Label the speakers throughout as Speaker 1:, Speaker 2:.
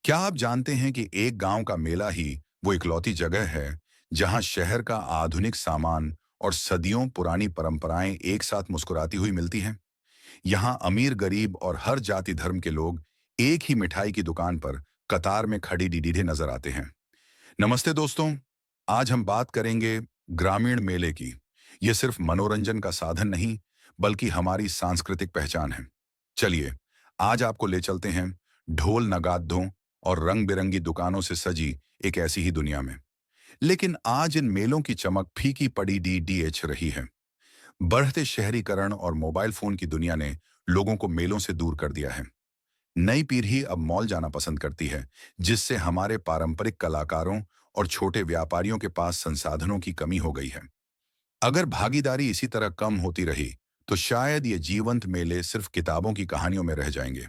Speaker 1: क्या आप जानते हैं कि एक गांव का मेला ही वो इकलौती जगह है जहां शहर का आधुनिक सामान और सदियों पुरानी परंपराएं एक साथ मुस्कुराती हुई मिलती हैं। यहाँ अमीर गरीब और हर जाति धर्म के लोग एक ही मिठाई की दुकान पर कतार में खड़ी डीडीडे नजर आते हैं। नमस्ते दोस्तों, आज हम बात करेंगे ग्रामीण मेले की। ये सिर्फ मनोरंजन का साधन नहीं, बल्कि हमारी सांस्कृतिक पहचान है। चलिए, आज आपको ले चलते हैं ढोल नगाड़ों और रंग बिरंगी दुकानों से सजी एक ऐसी ही दुनिया में। लेकिन आज इन मेलों की चमक फीकी पड़ी डीडीएच रही है। बढ़ते शहरीकरण और मोबाइल फोन की दुनिया ने लोगों को मेलों से दूर कर दिया है। नई पीढ़ी अब मॉल जाना पसंद करती है, जिससे हमारे पारंपरिक कलाकारों और छोटे व्यापारियों के पास संसाधनों की कमी हो गई है। अगर भागीदारी इसी तरह कम होती रही, तो शायद ये जीवंत मेले सिर्फ किताबों की कहानियों में रह जाएंगे।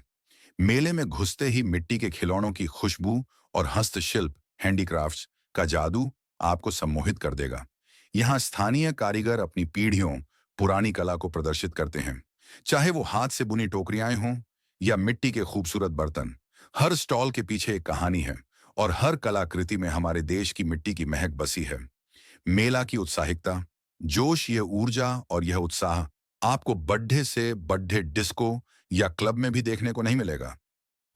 Speaker 1: मेले में घुसते ही मिट्टी के खिलौनों की खुशबू और हस्तशिल्प हैंडीक्राफ्ट्स का जादू आपको सम्मोहित कर देगा। यहाँ स्थानीय कारीगर अपनी पीढ़ियों पुरानी कला को प्रदर्शित करते हैं, चाहे वो हाथ से बुनी टोकरियां हों या मिट्टी के खूबसूरत बर्तन। हर स्टॉल के पीछे एक कहानी है और हर कलाकृति में हमारे देश की मिट्टी की महक बसी है। मेला की उत्साहिकता, जोश, यह ऊर्जा और यह उत्साह आपको बड्ढे से बड्ढे डिस्को या क्लब में भी देखने को नहीं मिलेगा।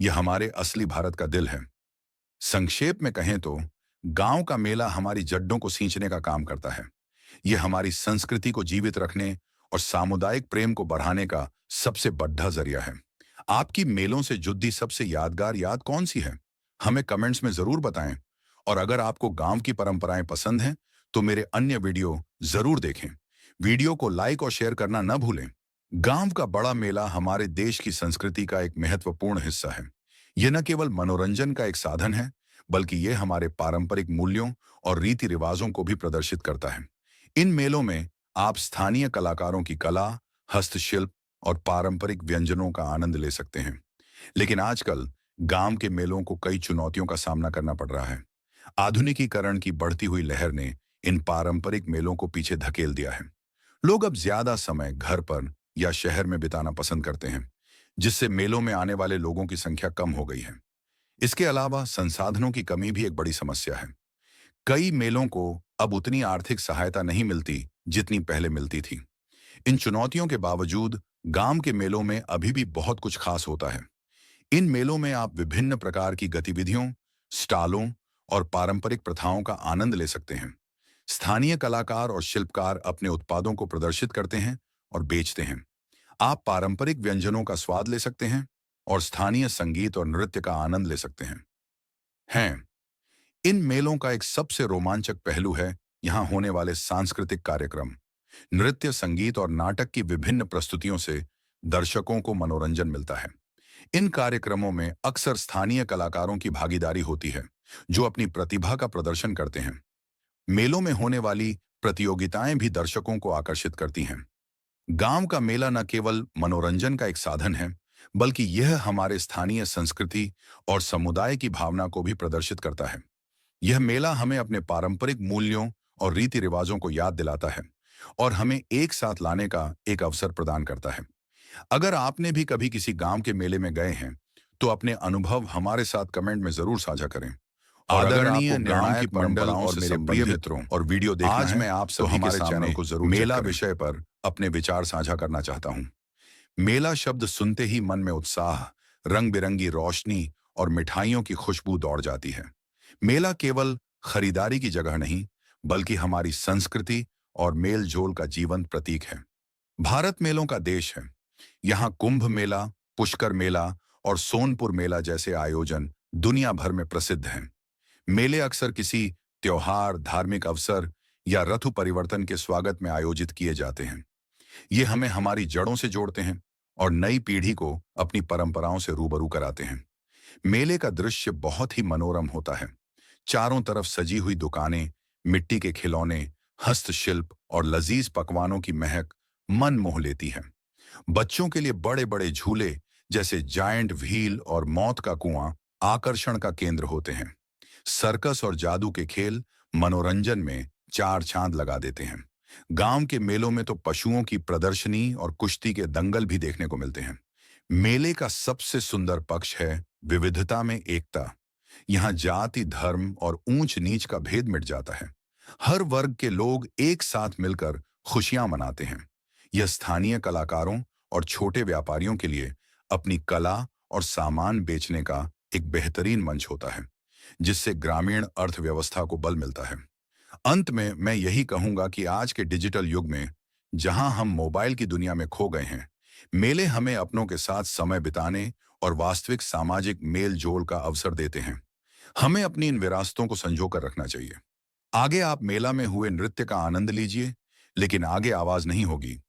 Speaker 1: यह हमारे असली भारत का दिल है। संक्षेप में कहें तो गांव का मेला हमारी जड्डों को सींचने का काम करता है। यह हमारी संस्कृति को जीवित रखने और सामुदायिक प्रेम को बढ़ाने का सबसे बड़ा जरिया है। आपकी मेलों से जुड़ी सबसे यादगार याद कौन सी है? हमें कमेंट्स में जरूर बताएं। और अगर आपको गांव की परंपराएं पसंद हैं, तो मेरे अन्य वीडियो जरूर देखें। वीडियो को लाइक और शेयर करना न भूलें। गांव का बड़ा मेला हमारे देश की संस्कृति का एक महत्वपूर्ण हिस्सा है। यह न केवल मनोरंजन का एक साधन है, बल्कि यह हमारे पारंपरिक मूल्यों और रीति रिवाजों को भी प्रदर्शित करता है। इन मेलों में आप स्थानीय कलाकारों की कला, हस्तशिल्प और पारंपरिक व्यंजनों का आनंद ले सकते हैं। लेकिन आजकल गांव के मेलों को कई चुनौतियों का सामना करना पड़ रहा है। आधुनिकीकरण की बढ़ती हुई लहर ने इन पारंपरिक मेलों को पीछे धकेल दिया है। लोग अब ज्यादा समय घर पर या शहर में बिताना पसंद करते हैं, जिससे मेलों में आने वाले लोगों की संख्या कम हो गई है। इसके अलावा संसाधनों की कमी भी एक बड़ी समस्या है। कई मेलों को अब उतनी आर्थिक सहायता नहीं मिलती जितनी पहले मिलती थी। इन चुनौतियों के बावजूद गांव के मेलों में अभी भी बहुत कुछ खास होता है। इन मेलों में आप विभिन्न प्रकार की गतिविधियों, स्टॉलों और पारंपरिक प्रथाओं का आनंद ले सकते हैं। स्थानीय कलाकार और शिल्पकार अपने उत्पादों को प्रदर्शित करते हैं और बेचते हैं। आप पारंपरिक व्यंजनों का स्वाद ले सकते हैं और स्थानीय संगीत और नृत्य का आनंद ले सकते हैं। इन मेलों का एक सबसे रोमांचक पहलू है यहाँ होने वाले सांस्कृतिक कार्यक्रम। नृत्य, संगीत और नाटक की विभिन्न प्रस्तुतियों से दर्शकों को मनोरंजन मिलता है। इन कार्यक्रमों में अक्सर स्थानीय कलाकारों की भागीदारी होती है, जो अपनी प्रतिभा का प्रदर्शन करते हैं। मेलों में होने वाली प्रतियोगिताएं भी दर्शकों को आकर्षित करती हैं। गांव का मेला न केवल मनोरंजन का एक साधन है, बल्कि यह हमारे स्थानीय संस्कृति और समुदाय की भावना को भी प्रदर्शित करता है। यह मेला हमें अपने पारंपरिक मूल्यों और रीति रिवाजों को याद दिलाता है और हमें एक साथ लाने का एक अवसर प्रदान करता है। अगर आपने भी कभी किसी गांव के मेले में गए हैं, तो अपने अनुभव हमारे साथ कमेंट में जरूर साझा करें। और अगर
Speaker 2: आदरणीय
Speaker 1: आपको गांव की
Speaker 2: निर्णायक मंडल
Speaker 1: परंपराओं
Speaker 2: और
Speaker 1: से
Speaker 2: मेरे प्रिय
Speaker 1: संबंधित
Speaker 2: मित्रों,
Speaker 1: और वीडियो देखना
Speaker 2: आज
Speaker 1: है,
Speaker 2: मैं आप
Speaker 1: तो
Speaker 2: सभी के
Speaker 1: हमारे
Speaker 2: सामने
Speaker 1: चैनल को जरूर
Speaker 2: मेला
Speaker 1: चेक करें।
Speaker 2: विषय
Speaker 1: पर अपने विचार साझा करना चाहता हूँ। मेला शब्द सुनते ही मन में उत्साह, रंग बिरंगी रोशनी और मिठाइयों की खुशबू दौड़ जाती है। मेला केवल खरीदारी की जगह नहीं, बल्कि हमारी संस्कृति और मेल जोल का जीवंत प्रतीक है। भारत मेलों का देश है। यहाँ कुंभ मेला, पुष्कर मेला और सोनपुर मेला जैसे आयोजन दुनिया भर में प्रसिद्ध हैं। मेले अक्सर किसी त्योहार, धार्मिक अवसर या ऋतु परिवर्तन के स्वागत में आयोजित किए जाते हैं। ये हमें हमारी जड़ों से जोड़ते हैं और नई पीढ़ी को अपनी परंपराओं से रूबरू कराते हैं। मेले का दृश्य बहुत ही मनोरम होता है। चारों तरफ सजी हुई दुकानें, मिट्टी के खिलौने, हस्तशिल्प और लजीज पकवानों की महक मन मोह लेती है। बच्चों के लिए बड़े बड़े झूले जैसे जायंट व्हील और मौत का कुआं आकर्षण का केंद्र होते हैं। सर्कस और जादू के खेल मनोरंजन में चार चांद लगा देते हैं। गांव के मेलों में तो पशुओं की प्रदर्शनी और कुश्ती के दंगल भी देखने को मिलते हैं। मेले का सबसे सुंदर पक्ष है विविधता में एकता। यहाँ जाति, धर्म और ऊंच नीच का भेद मिट जाता है। हर वर्ग के लोग एक साथ मिलकर खुशियां मनाते हैं। यह स्थानीय कलाकारों और छोटे व्यापारियों के लिए अपनी कला और सामान बेचने का एक बेहतरीन मंच होता है, जिससे ग्रामीण अर्थव्यवस्था को बल मिलता है। अंत में मैं यही कहूंगा कि आज के डिजिटल युग में, जहां हम मोबाइल की दुनिया में खो गए हैं, मेले हमें अपनों के साथ समय बिताने और वास्तविक सामाजिक मेल जोल का अवसर देते हैं। हमें अपनी इन विरासतों को संजो कर रखना चाहिए। आगे आप मेला में हुए नृत्य का आनंद लीजिए, लेकिन आगे आवाज नहीं होगी।